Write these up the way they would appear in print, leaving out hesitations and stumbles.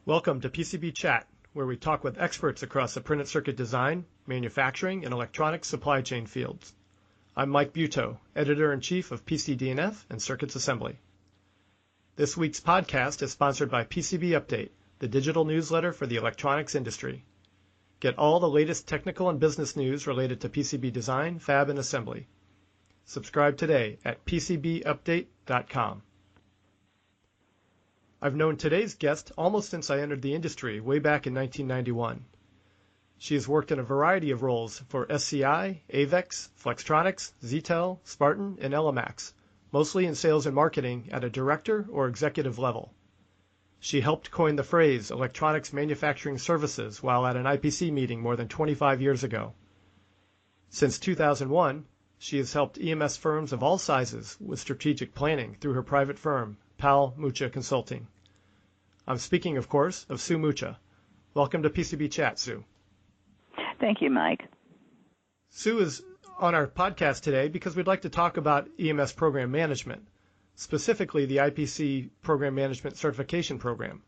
Welcome to PCB Chat, where we talk with experts across the printed circuit design, manufacturing, and electronics supply chain fields. I'm Mike Buetow, Editor-in-Chief of PCD&F and Circuits Assembly. This week's podcast is sponsored by PCB Update, the digital newsletter for the electronics industry. Get all the latest technical and business news related to PCB design, fab, and assembly. Subscribe today at PCBUpdate.com. I've known today's guest almost since I entered the industry way back in 1991. She has worked in a variety of roles for SCI, Avex, Flextronics, Xetel, Sparton, and Elamax, mostly in sales and marketing at a director or executive level. She helped coin the phrase electronics manufacturing services while at an IPC meeting more than 25 years ago. Since 2001, she has helped EMS firms of all sizes with strategic planning through her private firm, Powell-Mucha Consulting. I'm speaking, of course, of Sue Micha. Welcome to PCB Chat, Sue. Thank you, Mike. Sue is on our podcast today because we'd like to talk about EMS program management, specifically the IPC Program Management Certification Program.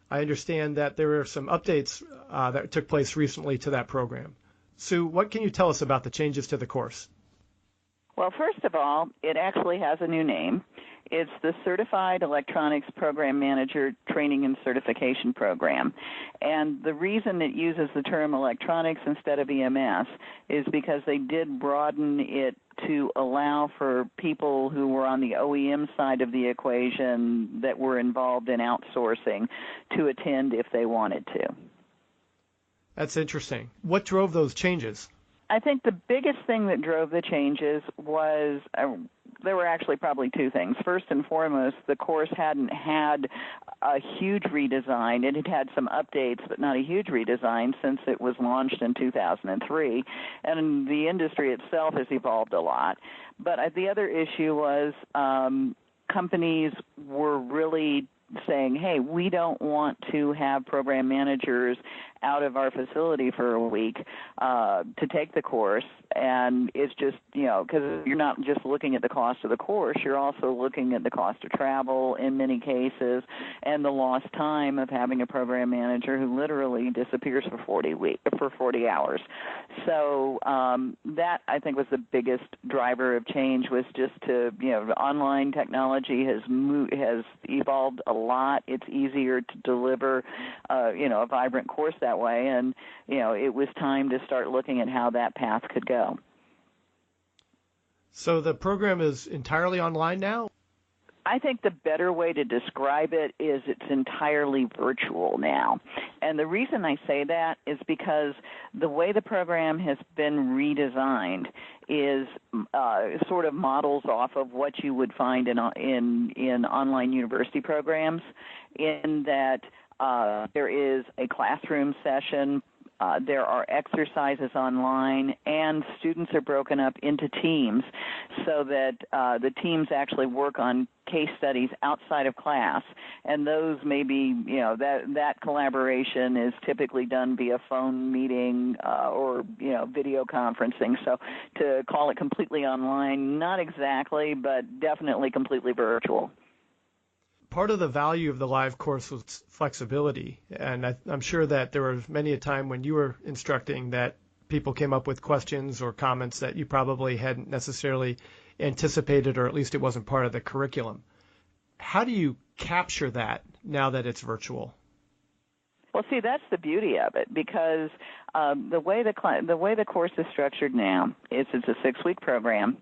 I understand that there are some updates that took place recently to that program. Sue, what can you tell us about the changes to the course? Well, first of all, it actually has a new name. It's the Certified Electronics Program Manager Training and Certification Program. And the reason it uses the term electronics instead of EMS is because they did broaden it to allow for people who were on the OEM side of the equation that were involved in outsourcing to attend if they wanted to. That's interesting. What drove those changes? I think the biggest thing that drove the changes was there were actually probably two things. First and foremost, the course hadn't had a huge redesign. It had had some updates, but not a huge redesign since it was launched in 2003. And the industry itself has evolved a lot. But the other issue was companies were really saying, hey, we don't want to have program managers out of our facility for a week to take the course. And it's just, because you're not just looking at the cost of the course, you're also looking at the cost of travel in many cases and the lost time of having a program manager who literally disappears for 40 hours. So that, I think, was the biggest driver of change, was just to, online technology has evolved a lot. It's easier to deliver, a vibrant course that way, and it was time to start looking at how that path could go. So the program is entirely online now? I think the better way to describe it is it's entirely virtual now. And the reason I say that is because the way the program has been redesigned is sort of models off of what you would find in online university programs, in that there is a classroom session, there are exercises online, and students are broken up into teams so that the teams actually work on case studies outside of class. And those may be, that collaboration is typically done via phone meeting or, video conferencing. So to call it completely online, not exactly, but definitely completely virtual. Part of the value of the live course was flexibility, and I'm sure that there was many a time when you were instructing that people came up with questions or comments that you probably hadn't necessarily anticipated, or at least it wasn't part of the curriculum. How do you capture that now that it's virtual? Well, see, that's the beauty of it, because the way the course is structured now is it's a 6-week program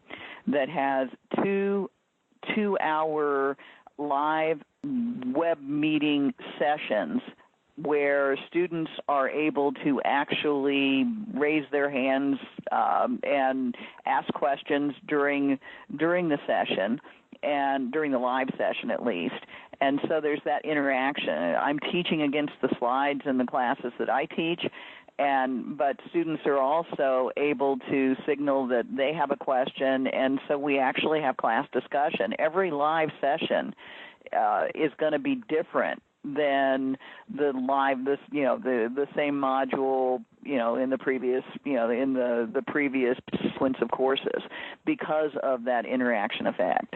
that has two 2-hour live web meeting sessions where students are able to actually raise their hands and ask questions during the session, and during the live session at least. And so there's that interaction. I'm teaching against the slides in the classes that I teach, but students are also able to signal that they have a question, and so we actually have class discussion. Every live session is going to be different than the same module, in the previous, in the previous sequence of courses, because of that interaction effect.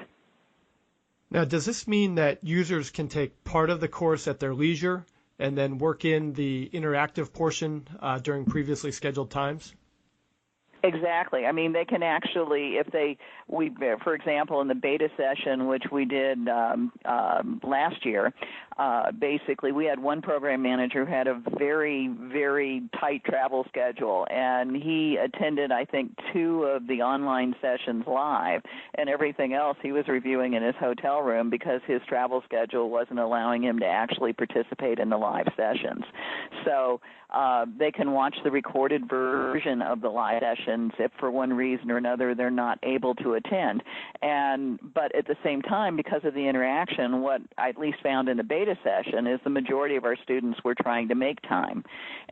Now, does this mean that users can take part of the course at their leisure and then work in the interactive portion during previously scheduled times? Exactly. I mean, they can actually, for example, in the beta session, which we did last year, basically we had one program manager who had a very, very tight travel schedule, and he attended, I think, 2 of the online sessions live, and everything else he was reviewing in his hotel room because his travel schedule wasn't allowing him to actually participate in the live sessions. So they can watch the recorded version of the live sessions if for one reason or another they're not able to attend. But at the same time, because of the interaction, what I at least found in the beta session is the majority of our students were trying to make time.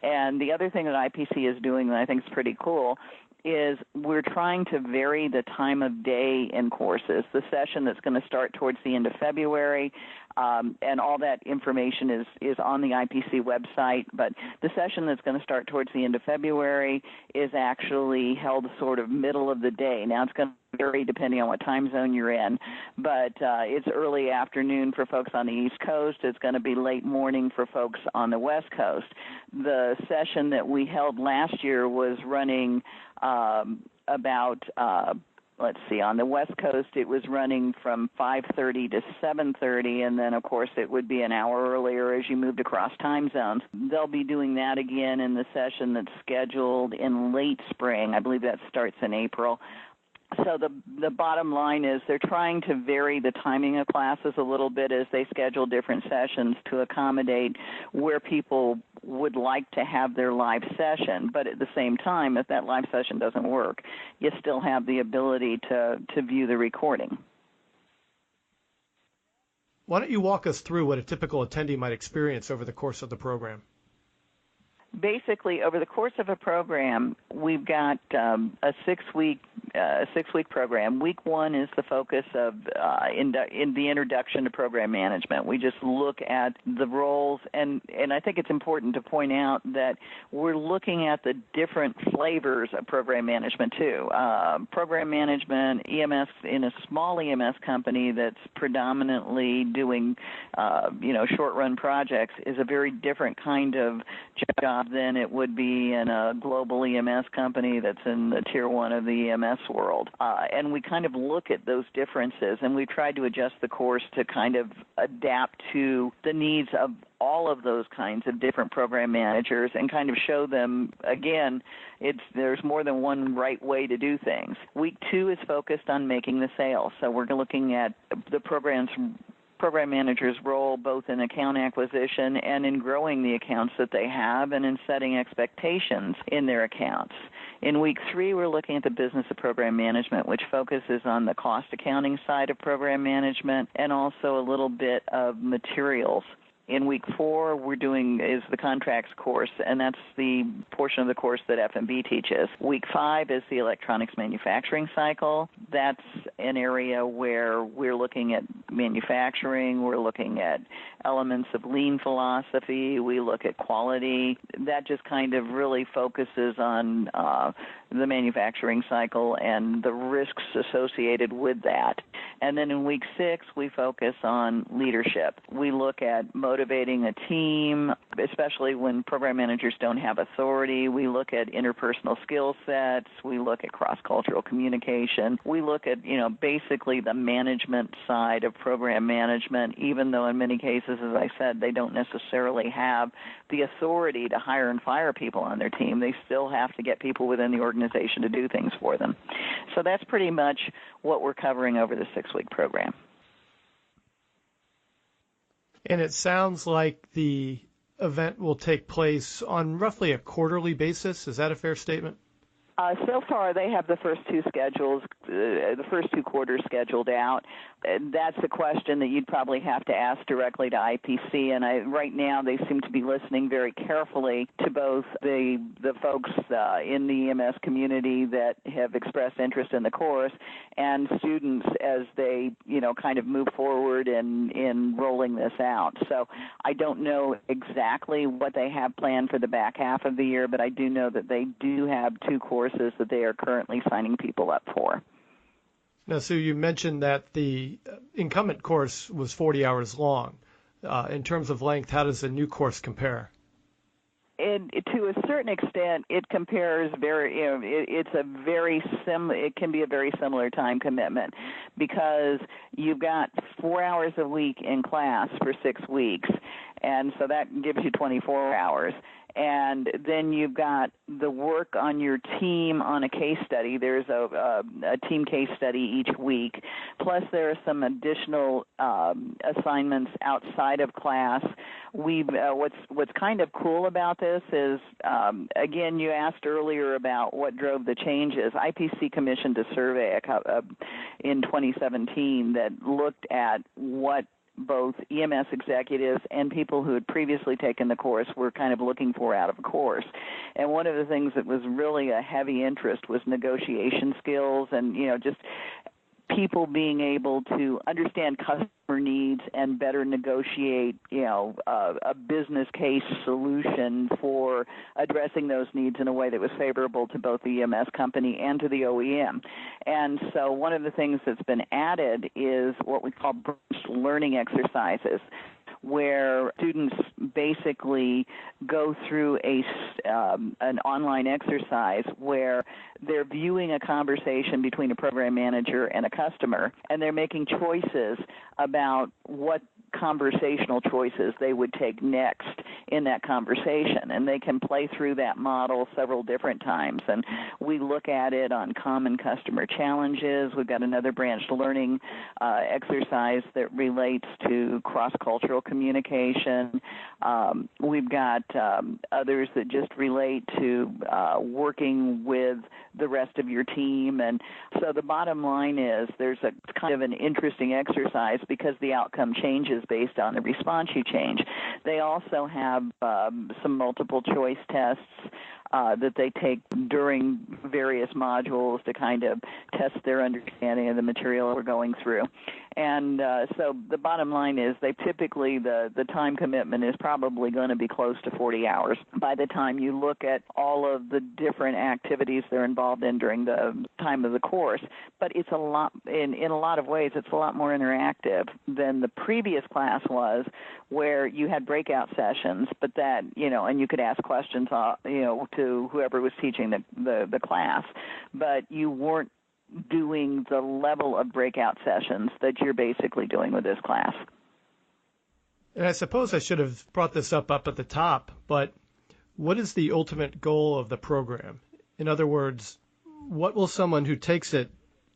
And the other thing that IPC is doing that I think is pretty cool is we're trying to vary the time of day in courses. The session that's going to start towards the end of February, and all that information is on the IPC website, but the session that's going to start towards the end of February is actually held sort of middle of the day. Now, it's going to vary depending on what time zone you're in, but it's early afternoon for folks on the East Coast. It's going to be late morning for folks on the West Coast. The session that we held last year was running on the West Coast, it was running from 5:30 to 7:30, and then, of course, it would be an hour earlier as you moved across time zones. They'll be doing that again in the session that's scheduled in late spring. I believe that starts in April. So the bottom line is they're trying to vary the timing of classes a little bit as they schedule different sessions to accommodate where people would like to have their live session. But at the same time, if that live session doesn't work, you still have the ability to view the recording. Why don't you walk us through what a typical attendee might experience over the course of the program? Basically, over the course of a program, we've got a six-week program. Week 1 is the focus of in the introduction to program management. We just look at the roles, and I think it's important to point out that we're looking at the different flavors of program management too. Program management, EMS in a small EMS company that's predominantly doing short-run projects is a very different kind of job than it would be in a global EMS company that's in the tier 1 of the EMS world. And we kind of look at those differences, and we tried to adjust the course to kind of adapt to the needs of all of those kinds of different program managers and kind of show them, again, there's more than one right way to do things. Week 2 is focused on making the sale. So we're looking at the program manager's role both in account acquisition and in growing the accounts that they have and in setting expectations in their accounts. In week 3, we're looking at the business of program management, which focuses on the cost accounting side of program management and also a little bit of materials. In week 4, we're doing is the contracts course, and that's the portion of the course that FMB teaches. Week 5 is the electronics manufacturing cycle. That's an area where we're looking at manufacturing. We're looking at elements of lean philosophy. We look at quality. That just kind of really focuses on the manufacturing cycle and the risks associated with that. And then in week 6, we focus on leadership. We look at motivating a team, especially when program managers don't have authority. We look at interpersonal skill sets. We look at cross-cultural communication. We look at, basically the management side of program management, even though in many cases, as I said, they don't necessarily have the authority to hire and fire people on their team. They still have to get people within the organization to do things for them. So that's pretty much what we're covering over the 6-week program. And it sounds like the event will take place on roughly a quarterly basis. Is that a fair statement? So far, they have the first 2 quarters scheduled out. That's a question that you'd probably have to ask directly to IPC, and right now they seem to be listening very carefully to both the folks in the EMS community that have expressed interest in the course and students as they, kind of move forward in rolling this out. So I don't know exactly what they have planned for the back half of the year, but I do know that they do have 2 courses that they are currently signing people up for. Now, Sue, you mentioned that the incumbent course was 40 hours long. in terms of length, how does a new course compare? To a certain extent, it compares very. It's a very It can be a very similar time commitment because you've got 4 hours a week in class for 6 weeks, and so that gives you 24 hours. And then you've got the work on your team on a case study. There's a team case study each week. Plus, there are some additional assignments outside of class. What's kind of cool about this is, again, you asked earlier about what drove the changes. IPC commissioned a survey in 2017 that looked at what both EMS executives and people who had previously taken the course were kind of looking for out of a course. And one of the things that was really a heavy interest was negotiation skills and, just people being able to understand customer needs and better negotiate, a business case solution for addressing those needs in a way that was favorable to both the EMS company and to the OEM. And so one of the things that's been added is what we call learning exercises, where students basically go through an online exercise where they're viewing a conversation between a program manager and a customer, and they're making choices about what conversational choices they would take next in that conversation. And they can play through that model several different times. And we look at it on common customer challenges. We've got another branched learning exercise that relates to cross-cultural communication. We've got others that just relate to working with the rest of your team. And so the bottom line is there's a kind of an interesting exercise because the outcome changes based on the response you change. They also have some multiple choice tests that they take during various modules to kind of test their understanding of the material we're going through. And so the bottom line is they typically, the time commitment is probably going to be close to 40 hours by the time you look at all of the different activities they're involved in during the time of the course. But it's a lot, in a lot of ways, it's a lot more interactive than the previous class was, where you had breakout sessions, but that, and you could ask questions, to whoever was teaching the class, but you weren't doing the level of breakout sessions that you're basically doing with this class. And I suppose I should have brought this up at the top, but what is the ultimate goal of the program? In other words, what will someone who takes it,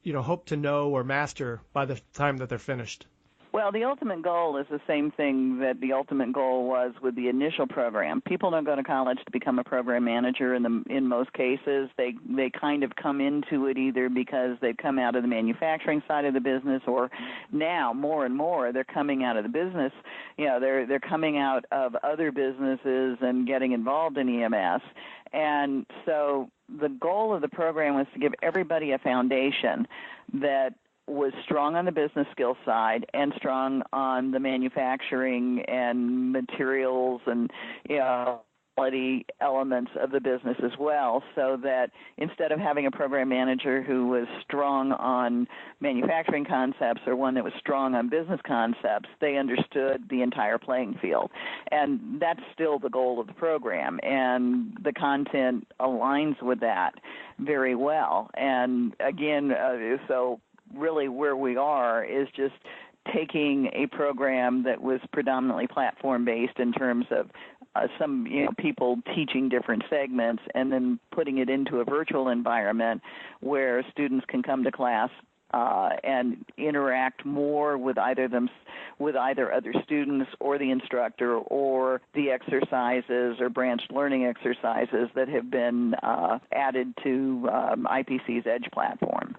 hope to know or master by the time that they're finished? Well, the ultimate goal is the same thing that the ultimate goal was with the initial program. People don't go to college to become a program manager in most cases. They kind of come into it either because they've come out of the manufacturing side of the business, or now more and more they're coming out of the business. They're coming out of other businesses and getting involved in EMS. And so the goal of the program was to give everybody a foundation that was strong on the business skill side and strong on the manufacturing and materials and quality elements of the business as well, so that instead of having a program manager who was strong on manufacturing concepts or one that was strong on business concepts, they understood the entire playing field. And that's still the goal of the program, and the content aligns with that very well. And again, so really where we are is just taking a program that was predominantly platform-based in terms of some people teaching different segments, and then putting it into a virtual environment where students can come to class and interact more with either other students or the instructor, or the exercises or branched learning exercises that have been added to IPC's Edge platform.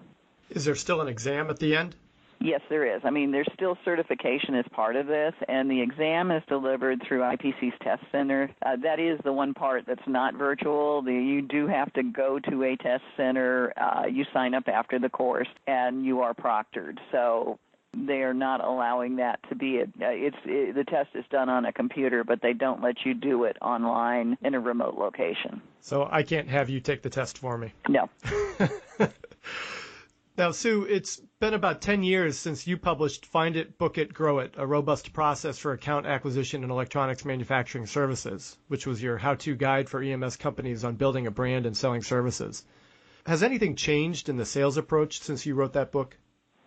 Is there still an exam at the end? Yes, there is. I mean, there's still certification as part of this, and the exam is delivered through IPC's Test Center. That is the one part that's not virtual. You do have to go to a test center. You sign up after the course, and you are proctored. So they are not allowing that to be the test is done on a computer, but they don't let you do it online in a remote location. So I can't have you take the test for me? No. Now, Sue, it's been about 10 years since you published Find It, Book It, Grow It, a robust process for account acquisition in electronics manufacturing services, which was your how-to guide for EMS companies on building a brand and selling services. Has anything changed in the sales approach since you wrote that book?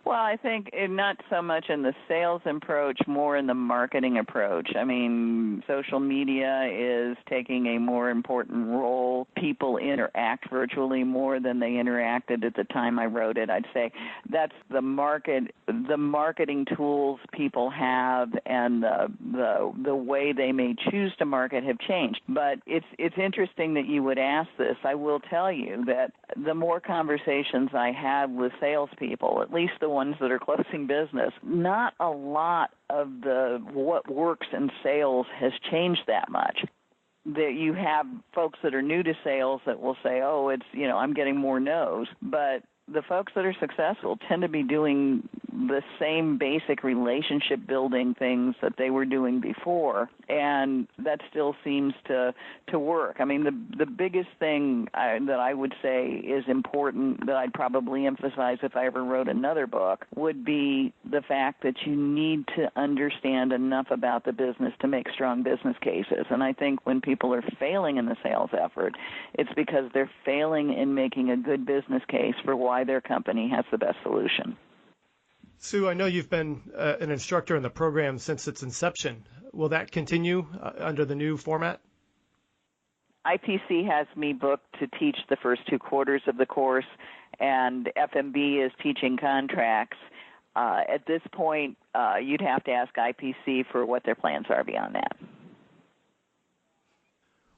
Well, I think not so much in the sales approach, more in the marketing approach. I mean, social media is taking a more important role. People interact virtually more than they interacted at the time I wrote it. I'd say that's the marketing tools people have and the way they may choose to market have changed. But it's interesting that you would ask this. I will tell you that the more conversations I have with salespeople, at least the ones that are closing business, not a lot of what works in sales has changed that much. That you have folks that are new to sales that will say, oh, I'm getting more no's. But the folks that are successful tend to be doing the same basic relationship building things that they were doing before, and that still seems to work. I mean, the biggest thing that I would say is important that I'd probably emphasize if I ever wrote another book would be the fact that you need to understand enough about the business to make strong business cases. And I think when people are failing in the sales effort, it's because they're failing in making a good business case for why their company has the best solution. Sue, I know you've been an instructor in the program since its inception. Will that continue under the new format? IPC has me booked to teach the first 2 quarters of the course, and FMB is teaching contracts. At this point, you'd have to ask IPC for what their plans are beyond that.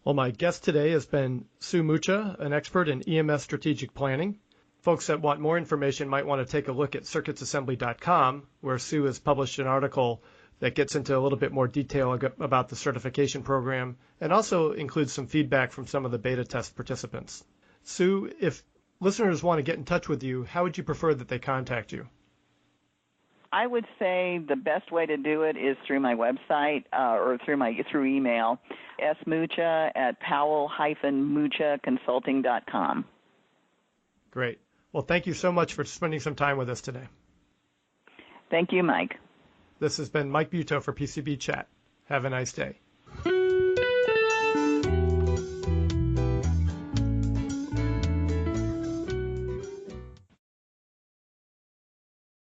Well, my guest today has been Sue Mucha, an expert in EMS strategic planning. Folks that want more information might want to take a look at circuitsassembly.com, where Sue has published an article that gets into a little bit more detail about the certification program and also includes some feedback from some of the beta test participants. Sue, if listeners want to get in touch with you, how would you prefer that they contact you? I would say the best way to do it is through my website or through email, smucha@Powell-Mucha Consulting.com. Great. Well, thank you so much for spending some time with us today. Thank you, Mike. This has been Mike Buetow for PCB Chat. Have a nice day.